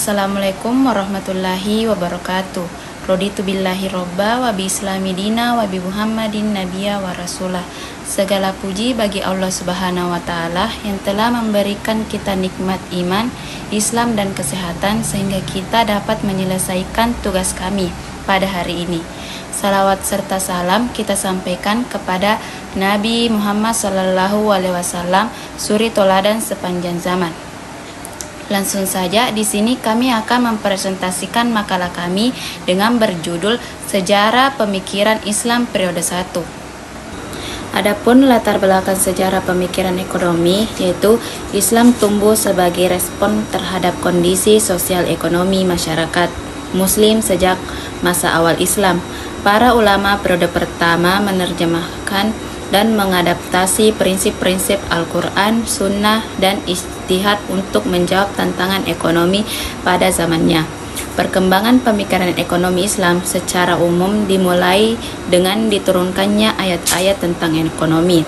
Assalamualaikum warahmatullahi wabarakatuh. Raditu billahi robba wa bi islami dina wa bi Muhammadin nabiyya wa rasulah. Segala puji bagi Allah Subhanahu wa taala yang telah memberikan kita nikmat iman, Islam dan kesehatan sehingga kita dapat menyelesaikan tugas kami pada hari ini. Salawat serta salam kita sampaikan kepada Nabi Muhammad SAW, suri toladan sepanjang zaman. Langsung saja di sini kami akan mempresentasikan makalah kami dengan berjudul Sejarah Pemikiran Islam Periode 1. Adapun latar belakang sejarah pemikiran ekonomi, yaitu Islam tumbuh sebagai respon terhadap kondisi sosial ekonomi masyarakat Muslim sejak masa awal Islam. Para ulama periode pertama menerjemahkan dan mengadaptasi prinsip-prinsip Al-Quran, Sunnah, dan ijtihad untuk menjawab tantangan ekonomi pada zamannya. Perkembangan pemikiran ekonomi Islam secara umum dimulai dengan diturunkannya ayat-ayat tentang ekonomi.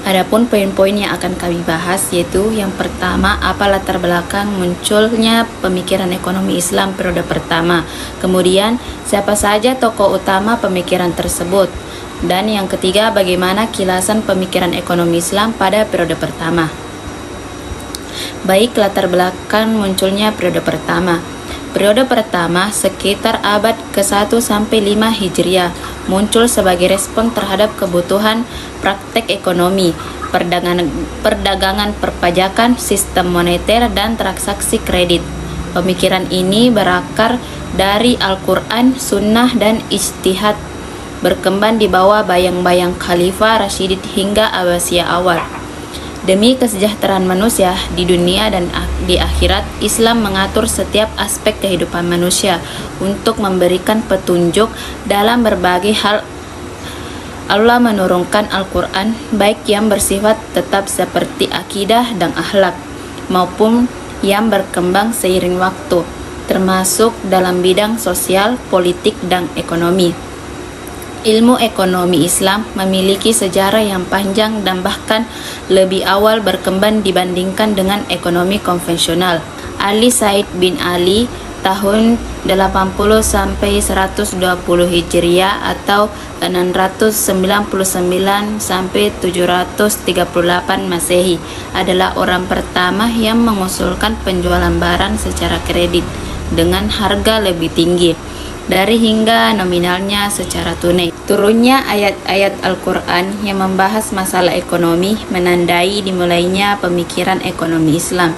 Adapun poin-poin yang akan kami bahas yaitu yang pertama, apa latar belakang munculnya pemikiran ekonomi Islam periode pertama. Kemudian, siapa saja tokoh utama pemikiran tersebut. Dan yang ketiga, bagaimana kilasan pemikiran ekonomi Islam pada periode pertama. Baik, latar belakang munculnya periode pertama. Periode pertama sekitar abad ke-1 sampai 5 Hijriah muncul sebagai respon terhadap kebutuhan praktek ekonomi, perdagangan perpajakan, sistem moneter, dan transaksi kredit. Pemikiran ini berakar dari Al-Quran, Sunnah, dan ijtihad, berkembang di bawah bayang-bayang Khalifah Rasyidin hingga Abbasiyah awal. Demi kesejahteraan manusia di dunia dan di akhirat, Islam mengatur setiap aspek kehidupan manusia untuk memberikan petunjuk dalam berbagai hal. Allah menurunkan Al-Quran baik yang bersifat tetap seperti akidah dan akhlak maupun yang berkembang seiring waktu, termasuk dalam bidang sosial, politik, dan ekonomi. Ilmu ekonomi Islam memiliki sejarah yang panjang dan bahkan lebih awal berkembang dibandingkan dengan ekonomi konvensional. Ali Said bin Ali tahun 80 sampai 120 Hijriah atau 699 sampai 738 Masehi adalah orang pertama yang mengusulkan penjualan barang secara kredit dengan harga lebih tinggi dari hingga nominalnya secara tunai. Turunnya ayat-ayat Al-Quran yang membahas masalah ekonomi menandai dimulainya pemikiran ekonomi Islam,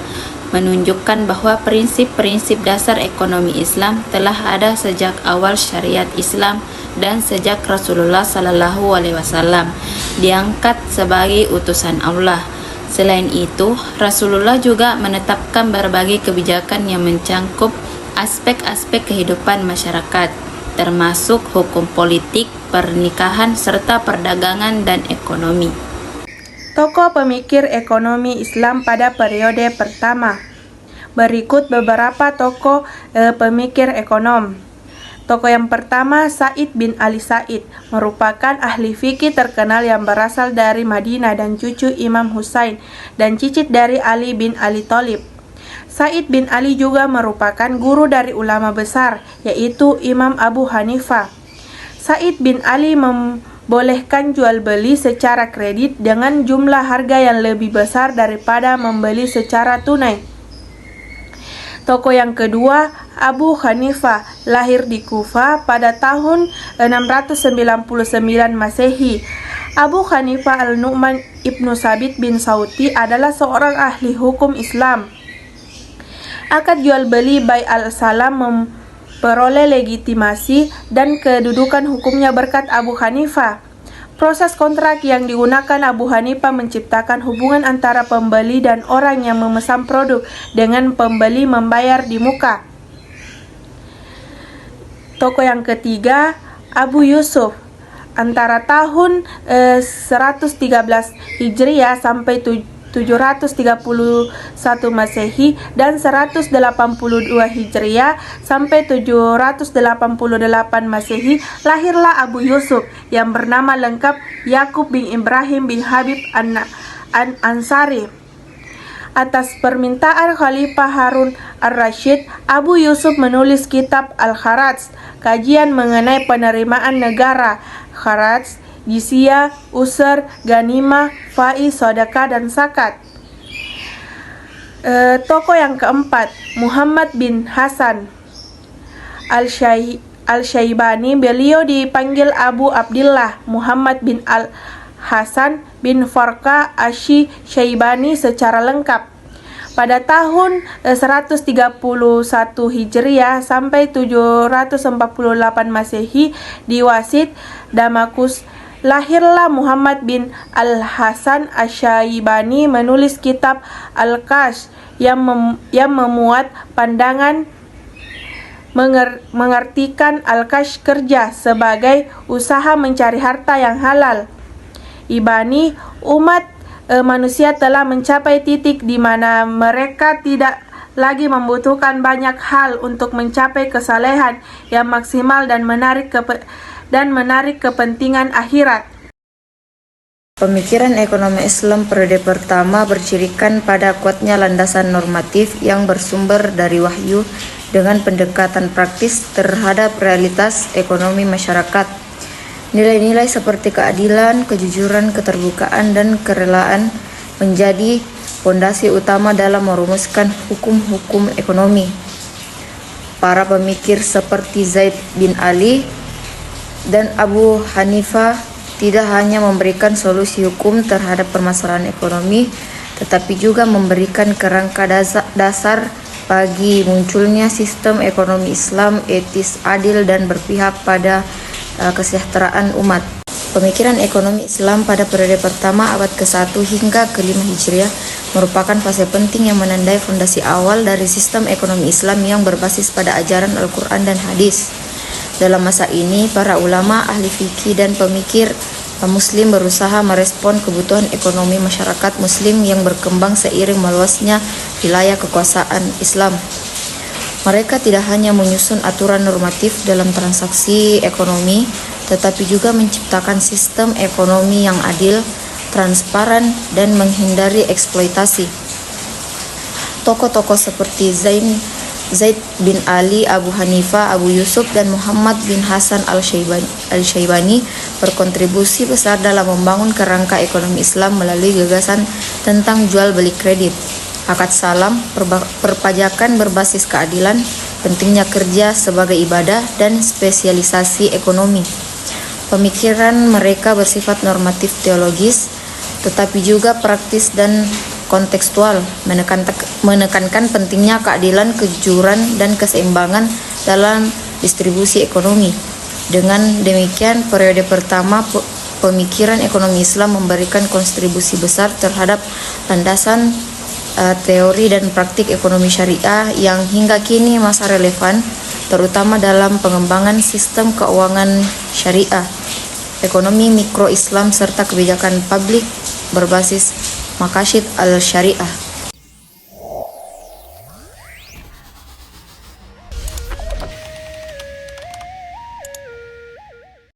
menunjukkan bahwa prinsip-prinsip dasar ekonomi Islam telah ada sejak awal syariat Islam dan sejak Rasulullah SAW diangkat sebagai utusan Allah. Selain itu, Rasulullah juga menetapkan berbagai kebijakan yang mencangkup aspek-aspek kehidupan masyarakat, termasuk hukum politik, pernikahan, serta perdagangan dan ekonomi. Tokoh pemikir ekonomi Islam pada periode pertama. Berikut beberapa tokoh pemikir ekonom. Tokoh yang pertama, Said bin Ali Said, merupakan ahli fikih terkenal yang berasal dari Madinah dan cucu Imam Husain dan cicit dari Ali bin Abi Thalib. Said bin Ali juga merupakan guru dari ulama besar, yaitu Imam Abu Hanifah. Said bin Ali membolehkan jual beli secara kredit dengan jumlah harga yang lebih besar daripada membeli secara tunai. Tokoh yang kedua, Abu Hanifah, lahir di Kufah pada tahun 699 Masehi. Abu Hanifah Al-Nu'man Ibnu Sabit bin Sauti adalah seorang ahli hukum Islam. Akad jual beli Bai' al-Salam memperoleh legitimasi dan kedudukan hukumnya berkat Abu Hanifah. Proses kontrak yang digunakan Abu Hanifah menciptakan hubungan antara pembeli dan orang yang memesan produk dengan pembeli membayar di muka. Tokoh yang ketiga, Abu Yusuf. Antara tahun 113 Hijriah sampai 731 Masehi dan 182 Hijriah sampai 788 Masehi, lahirlah Abu Yusuf yang bernama lengkap Yakub bin Ibrahim bin Habib Ansari. Atas permintaan Khalifah Harun ar-Rasyid, Abu Yusuf menulis kitab Al-Kharaj, kajian mengenai penerimaan negara, kharaj, jizyah, usur, ganimah, faiz, sedekah, dan zakat. Tokoh yang keempat, Muhammad bin Hasan Al-Syaibani. Beliau dipanggil Abu Abdillah Muhammad bin Al-Hasan bin Farqa Asy-Syaibani secara lengkap. Pada tahun 131 Hijriah sampai 748 Masehi di Wasit, Damaskus, lahirlah Muhammad bin Al-Hasan Asy-Syaibani menulis kitab Al-Kash yang memuat pandangan mengartikan Al-Kash kerja sebagai usaha mencari harta yang halal. Ibani, umat manusia telah mencapai titik di mana mereka tidak lagi membutuhkan banyak hal untuk mencapai kesalehan yang maksimal dan menarik kepentingan akhirat. Pemikiran ekonomi Islam periode pertama bercirikan pada kuatnya landasan normatif yang bersumber dari wahyu dengan pendekatan praktis terhadap realitas ekonomi masyarakat. Nilai-nilai seperti keadilan, kejujuran, keterbukaan, dan kerelaan menjadi fondasi utama dalam merumuskan hukum-hukum ekonomi. Para pemikir seperti Zaid bin Ali dan Abu Hanifah tidak hanya memberikan solusi hukum terhadap permasalahan ekonomi, tetapi juga memberikan kerangka dasar bagi munculnya sistem ekonomi Islam etis, adil, dan berpihak pada kesejahteraan umat. Pemikiran ekonomi Islam pada periode pertama abad ke-1 hingga ke-5 Hijriah merupakan fase penting yang menandai fondasi awal dari sistem ekonomi Islam yang berbasis pada ajaran Al-Quran dan hadis. Dalam masa ini, para ulama, ahli fikih, dan pemikir Muslim berusaha merespon kebutuhan ekonomi masyarakat Muslim yang berkembang seiring meluasnya wilayah kekuasaan Islam. Mereka tidak hanya menyusun aturan normatif dalam transaksi ekonomi, tetapi juga menciptakan sistem ekonomi yang adil, transparan, dan menghindari eksploitasi. Tokoh-tokoh seperti Zaid bin Ali, Abu Hanifah, Abu Yusuf, dan Muhammad bin Hasan Al-Syaibani berkontribusi besar dalam membangun kerangka ekonomi Islam melalui gagasan tentang jual beli kredit, akad salam, perpajakan berbasis keadilan, pentingnya kerja sebagai ibadah, dan spesialisasi ekonomi. Pemikiran mereka bersifat normatif teologis, tetapi juga praktis dan kontekstual, menekankan pentingnya keadilan, kejujuran, dan keseimbangan dalam distribusi ekonomi. Dengan demikian, periode pertama pemikiran ekonomi Islam memberikan kontribusi besar terhadap landasan teori dan praktik ekonomi syariah yang hingga kini masih relevan, terutama dalam pengembangan sistem keuangan syariah, ekonomi mikro Islam, serta kebijakan publik berbasis maqasid al-syariah.